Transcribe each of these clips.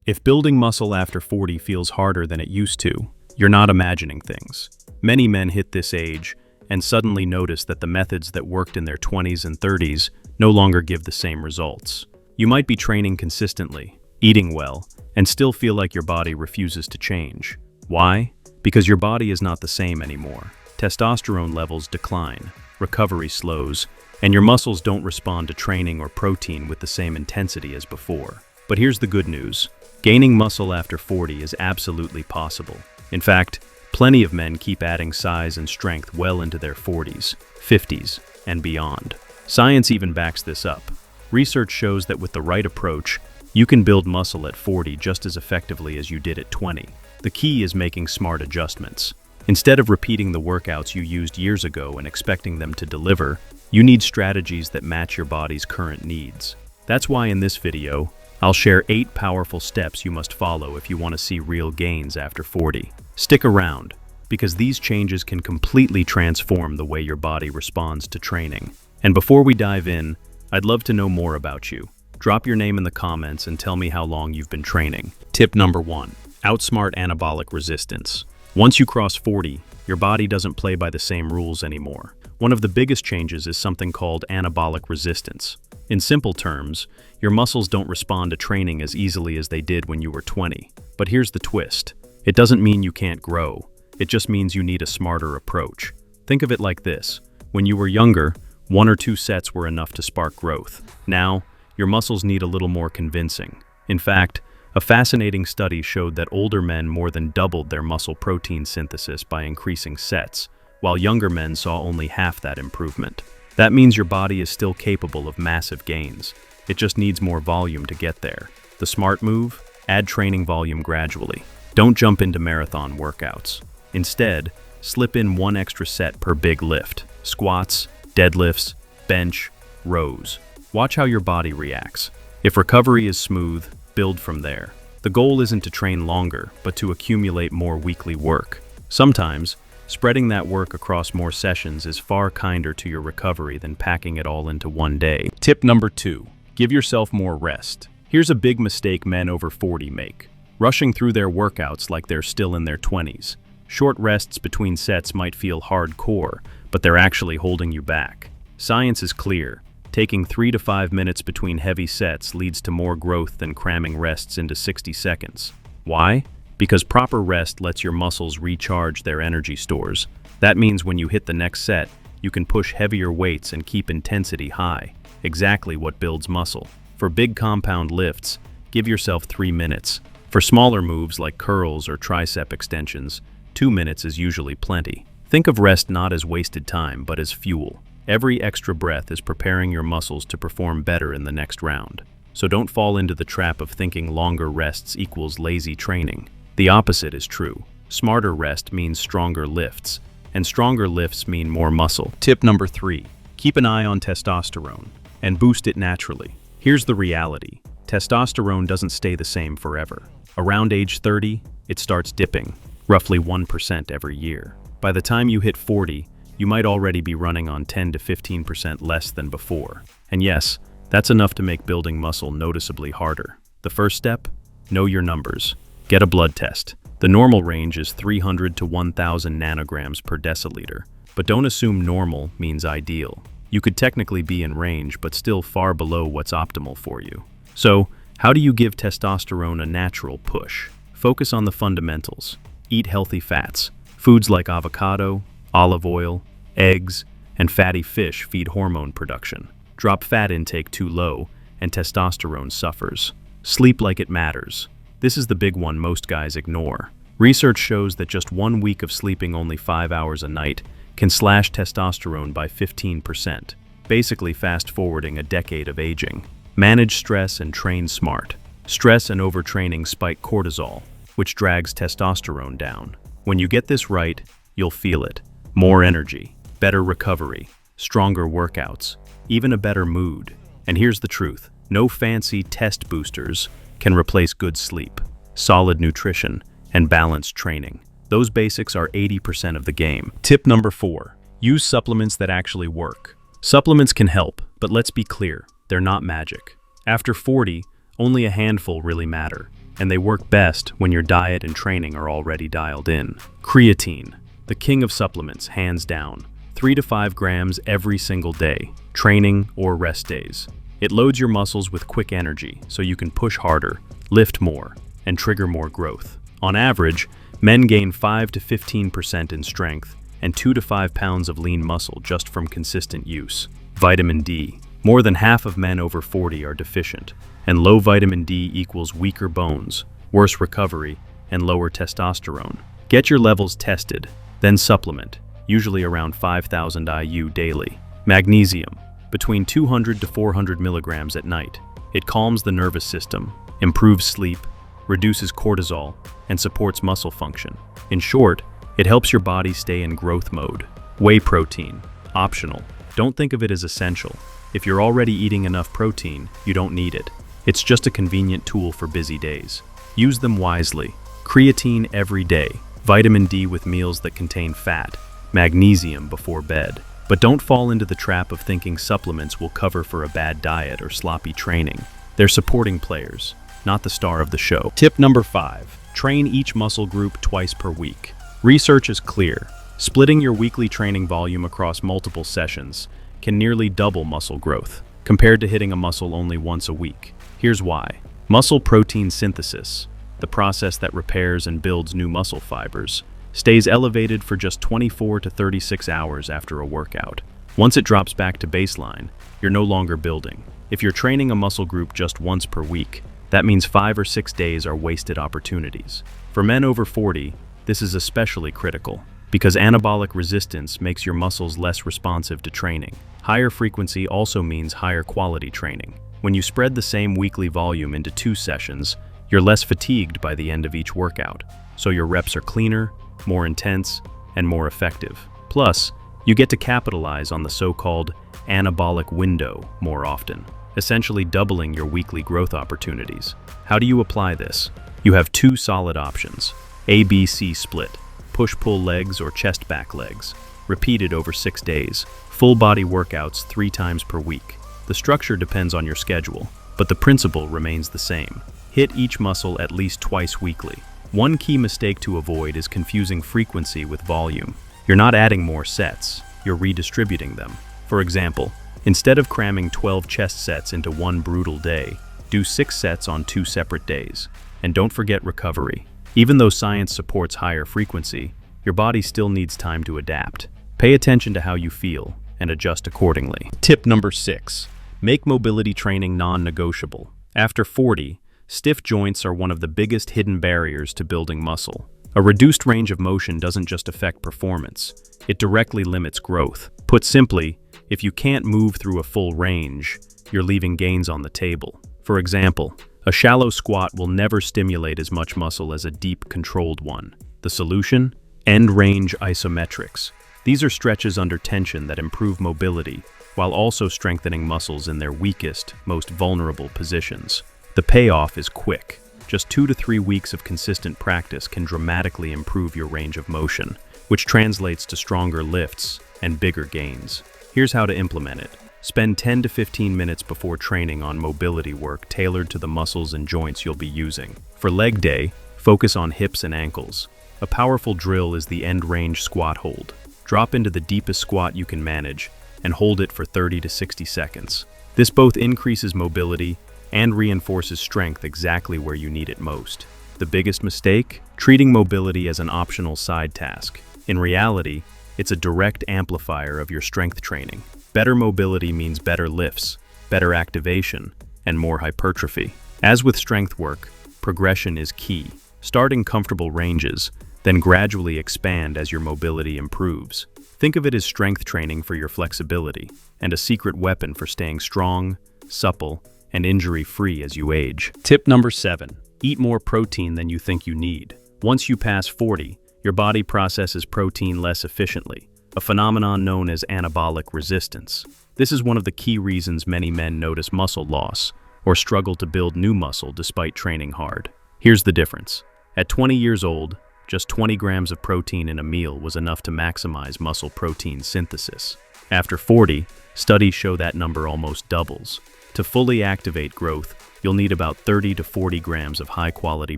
If building muscle after 40 feels harder than it used to, you're not imagining things. Many men hit this age and suddenly notice that the methods that worked in their 20s and 30s no longer give the same results. You might be training consistently, eating well, and still feel like your body refuses to change. Why? Because your body is not the same anymore. Testosterone levels decline, recovery slows, and your muscles don't respond to training or protein with the same intensity as before. But here's the good news. Gaining muscle after 40 is absolutely possible. In fact, plenty of men keep adding size and strength well into their 40s, 50s, and beyond. Science even backs this up. Research shows that with the right approach, you can build muscle at 40 just as effectively as you did at 20. The key is making smart adjustments. Instead of repeating the workouts you used years ago and expecting them to deliver, you need strategies that match your body's current needs. That's why in this video, I'll share 8 powerful steps you must follow if you want to see real gains after 40. Stick around, because these changes can completely transform the way your body responds to training. And before we dive in, I'd love to know more about you. Drop your name in the comments and tell me how long you've been training. Tip number 1. Outsmart anabolic resistance. Once you cross 40, your body doesn't play by the same rules anymore. One of the biggest changes is something called anabolic resistance. In simple terms, your muscles don't respond to training as easily as they did when you were 20. But here's the twist. It doesn't mean you can't grow. It just means you need a smarter approach. Think of it like this. When you were younger, 1 or 2 sets were enough to spark growth. Now, your muscles need a little more convincing. In fact, a fascinating study showed that older men more than doubled their muscle protein synthesis by increasing sets, while younger men saw only half that improvement. That means your body is still capable of massive gains. It just needs more volume to get there. The smart move? Add training volume gradually. Don't jump into marathon workouts. Instead, slip in 1 extra set per big lift. Squats, deadlifts, bench, rows. Watch how your body reacts. If recovery is smooth, build from there. The goal isn't to train longer, but to accumulate more weekly work. Sometimes, spreading that work across more sessions is far kinder to your recovery than packing it all into one day. Tip number 2. Give yourself more rest. Here's a big mistake men over 40 make. Rushing through their workouts like they're still in their 20s. Short rests between sets might feel hardcore, but they're actually holding you back. Science is clear. Taking 3 to 5 minutes between heavy sets leads to more growth than cramming rests into 60 seconds. Why? Because proper rest lets your muscles recharge their energy stores. That means when you hit the next set, you can push heavier weights and keep intensity high. Exactly what builds muscle. For big compound lifts, give yourself 3 minutes. For smaller moves like curls or tricep extensions, 2 minutes is usually plenty. Think of rest not as wasted time, but as fuel. Every extra breath is preparing your muscles to perform better in the next round. So don't fall into the trap of thinking longer rests equals lazy training. The opposite is true. Smarter rest means stronger lifts, and stronger lifts mean more muscle. Tip number 3. Keep an eye on testosterone and boost it naturally. Here's the reality. Testosterone doesn't stay the same forever. Around age 30, it starts dipping, roughly 1% every year. By the time you hit 40, you might already be running on 10 to 15% less than before. And yes, that's enough to make building muscle noticeably harder. The first step? Know your numbers. Get a blood test. The normal range is 300 to 1,000 nanograms per deciliter, but don't assume normal means ideal. You could technically be in range, but still far below what's optimal for you. So, how do you give testosterone a natural push? Focus on the fundamentals. Eat healthy fats. Foods like avocado, olive oil, eggs, and fatty fish feed hormone production. Drop fat intake too low, and testosterone suffers. Sleep like it matters. This is the big one most guys ignore. Research shows that just 1 week of sleeping only 5 hours a night can slash testosterone by 15%, basically fast-forwarding a decade of aging. Manage stress and train smart. Stress and overtraining spike cortisol, which drags testosterone down. When you get this right, you'll feel it. More energy, better recovery, stronger workouts, even a better mood. And here's the truth. No fancy test boosters can replace good sleep, solid nutrition, and balanced training. Those basics are 80% of the game. Tip number 4. Use supplements that actually work. Supplements can help, but let's be clear, they're not magic. After 40, only a handful really matter. and they work best when your diet and training are already dialed in. Creatine, the king of supplements, hands down. 3 to 5 grams every single day, training or rest days. It loads your muscles with quick energy so you can push harder, lift more, and trigger more growth. On average, men gain 5 to 15% in strength and 2 to 5 pounds of lean muscle just from consistent use. Vitamin D. More than half of men over 40 are deficient, and low vitamin D equals weaker bones, worse recovery, and lower testosterone. Get your levels tested, then supplement, usually around 5,000 IU daily. Magnesium, between 200 to 400 milligrams at night. It calms the nervous system, improves sleep, reduces cortisol, and supports muscle function. In short, it helps your body stay in growth mode. Whey protein, optional. Don't think of it as essential. If you're already eating enough protein, you don't need it. It's just a convenient tool for busy days. Use them wisely. Creatine every day. Vitamin D with meals that contain fat. Magnesium before bed. But don't fall into the trap of thinking supplements will cover for a bad diet or sloppy training. They're supporting players, not the star of the show. Tip number 5. Train each muscle group twice per week. Research is clear. Splitting your weekly training volume across multiple sessions can nearly double muscle growth, compared to hitting a muscle only once a week. Here's why. Muscle protein synthesis, the process that repairs and builds new muscle fibers, stays elevated for just 24 to 36 hours after a workout. Once it drops back to baseline, you're no longer building. If you're training a muscle group just once per week, that means 5 or 6 days are wasted opportunities. For men over 40, this is especially critical, because anabolic resistance makes your muscles less responsive to training. Higher frequency also means higher quality training. When you spread the same weekly volume into 2 sessions, you're less fatigued by the end of each workout, so your reps are cleaner, more intense, and more effective. Plus, you get to capitalize on the so-called anabolic window more often, essentially doubling your weekly growth opportunities. How do you apply this? You have 2 solid options: ABC split, push-pull legs or chest-back legs, repeated over 6 days, full-body workouts 3 times per week. The structure depends on your schedule, but the principle remains the same. Hit each muscle at least twice weekly. One key mistake to avoid is confusing frequency with volume. You're not adding more sets, you're redistributing them. For example, instead of cramming 12 chest sets into one brutal day, do 6 sets on 2 separate days. And don't forget recovery. Even though science supports higher frequency, your body still needs time to adapt. Pay attention to how you feel and adjust accordingly. Tip number 6. Make mobility training non-negotiable. After 40, stiff joints are one of the biggest hidden barriers to building muscle. A reduced range of motion doesn't just affect performance, it directly limits growth. Put simply, if you can't move through a full range, you're leaving gains on the table. For example, a shallow squat will never stimulate as much muscle as a deep, controlled one. The solution? End range isometrics. These are stretches under tension that improve mobility, while also strengthening muscles in their weakest, most vulnerable positions. The payoff is quick. Just 2 to 3 weeks of consistent practice can dramatically improve your range of motion, which translates to stronger lifts and bigger gains. Here's how to implement it. Spend 10 to 15 minutes before training on mobility work tailored to the muscles and joints you'll be using. For leg day, focus on hips and ankles. A powerful drill is the end range squat hold. Drop into the deepest squat you can manage and hold it for 30 to 60 seconds. This both increases mobility and reinforces strength exactly where you need it most. The biggest mistake? Treating mobility as an optional side task. In reality, it's a direct amplifier of your strength training. Better mobility means better lifts, better activation, and more hypertrophy. As with strength work, progression is key. Start in comfortable ranges, then gradually expand as your mobility improves. Think of it as strength training for your flexibility, and a secret weapon for staying strong, supple, and injury-free as you age. Tip number 7. Eat more protein than you think you need. Once you pass 40, your body processes protein less efficiently, a phenomenon known as anabolic resistance. This is one of the key reasons many men notice muscle loss or struggle to build new muscle despite training hard. Here's the difference. At 20 years old, just 20 grams of protein in a meal was enough to maximize muscle protein synthesis. After 40, studies show that number almost doubles. To fully activate growth, you'll need about 30 to 40 grams of high-quality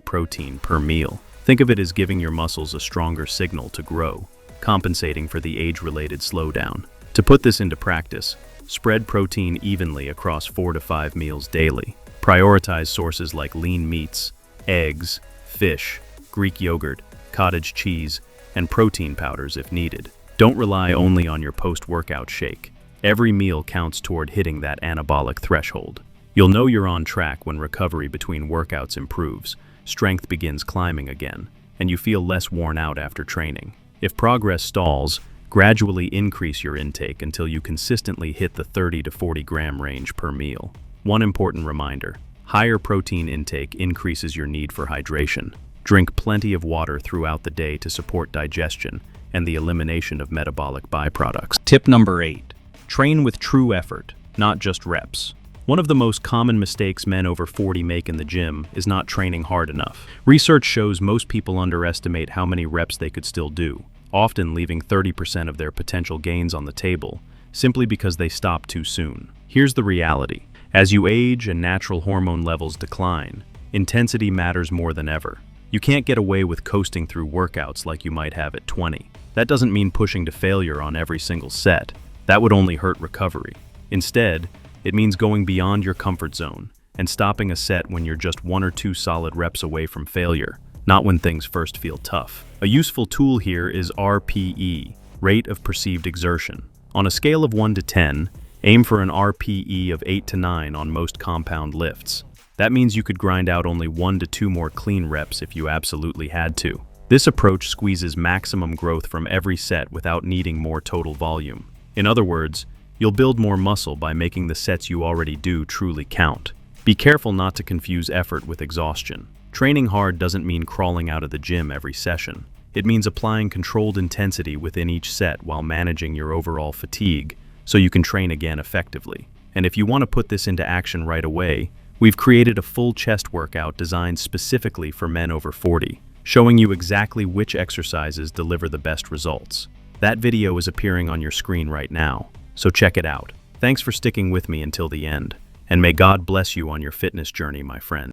protein per meal. Think of it as giving your muscles a stronger signal to grow, compensating for the age-related slowdown. To put this into practice, spread protein evenly across 4 to 5 meals daily. Prioritize sources like lean meats, eggs, fish, Greek yogurt, cottage cheese, and protein powders if needed. Don't rely only on your post-workout shake. Every meal counts toward hitting that anabolic threshold. You'll know you're on track when recovery between workouts improves, strength begins climbing again, and you feel less worn out after training. If progress stalls, gradually increase your intake until you consistently hit the 30 to 40 gram range per meal. One important reminder: higher protein intake increases your need for hydration. Drink plenty of water throughout the day to support digestion and the elimination of metabolic byproducts. Tip number 8. Train with true effort, not just reps. One of the most common mistakes men over 40 make in the gym is not training hard enough. Research shows most people underestimate how many reps they could still do, often leaving 30% of their potential gains on the table, simply because they stop too soon. Here's the reality. As you age and natural hormone levels decline, intensity matters more than ever. You can't get away with coasting through workouts like you might have at 20. That doesn't mean pushing to failure on every single set. That would only hurt recovery. Instead, it means going beyond your comfort zone and stopping a set when you're just 1 or 2 solid reps away from failure, not when things first feel tough. A useful tool here is RPE, rate of perceived exertion. On a scale of 1 to 10, aim for an RPE of 8 to 9 on most compound lifts. That means you could grind out only 1 to 2 more clean reps if you absolutely had to. This approach squeezes maximum growth from every set without needing more total volume. In other words, you'll build more muscle by making the sets you already do truly count. Be careful not to confuse effort with exhaustion. Training hard doesn't mean crawling out of the gym every session. It means applying controlled intensity within each set while managing your overall fatigue so you can train again effectively. And if you want to put this into action right away, we've created a full chest workout designed specifically for men over 40, showing you exactly which exercises deliver the best results. That video is appearing on your screen right now, so check it out. Thanks for sticking with me until the end, and may God bless you on your fitness journey, my friend.